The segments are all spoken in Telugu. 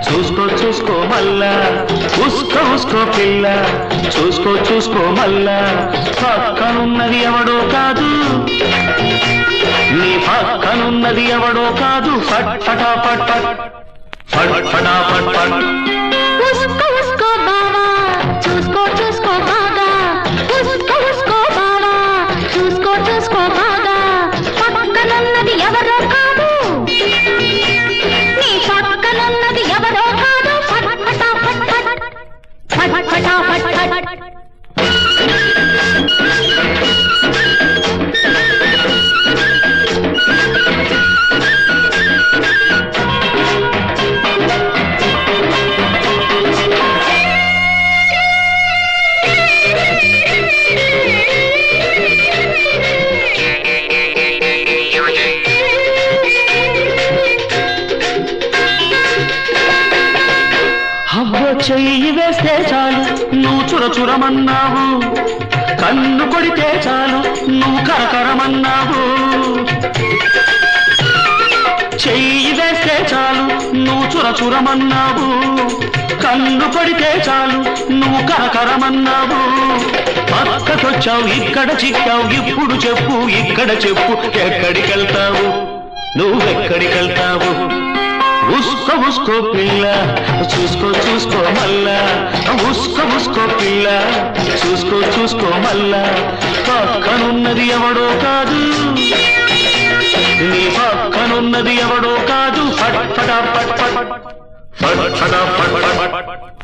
చూసుకో చూసుకో మల్లా ఉస్కో ఉస్కో పిల్ల చూసుకో చూసుకో మల్లా పక్కనున్నది ఎవడో కాదు నీ పక్కనున్నది ఎవడో కాదు ఫట్ ఫటా ఫట్ ఫట్ ఫట్ ఫటా ఫట్ ఫట్ ఉస్కో ఉస్కో బావా చూసుకో చూసుకో బాగా ఉస్కో ఉస్కో బావా చూసుకో చూసుకో బాగా పక్కనున్నది ఎవరో కాదు నీ పక్కనున్నది ఎవరో కాదు ఫట్ ఫటా ఫట్ ఫట్ ఫట్ ఫటా ఫట్ ఫట్ చెయ్యి వేస్తే చాలు నువ్వు చురచురమన్నావు కన్ను కొడితే చాలు నువ్వు కరకరమన్నావు చెయ్యి వేస్తే చాలు నువ్వు చురచురమన్నావు కన్ను కొడితే చాలు నువ్వు కరకరమన్నావు పక్కకొచ్చావు ఇక్కడ చిక్కావు ఇప్పుడు చెప్పు ఇక్కడ చెప్పు ఎక్కడికెళ్తావు నువ్వెక్కడికెళ్తావు ఉస్కో ఉస్కో పిల్ల చూసుకో చూసుకో మల్లా ఉస్కో ఉస్కో పిల్ల చూసుకో చూసుకో మల్లా పక్కనున్నది ఎవడో కాదు నీ పక్కనున్నది ఎవడో కాదు ఫట్ ఫటా ఫట్ ఫట్ ఫట్ ఫటా ఫట్ ఫట్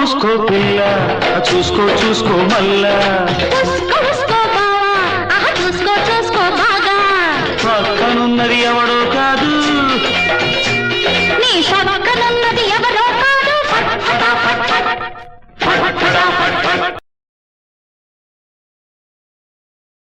ఉస్కో పిల్ల చూసుకో చూసుకో మల్లా ఉస్కో ఉస్కో బావా చూసుకో చూసుకో బాగా పక్కనున్నది ఎవడో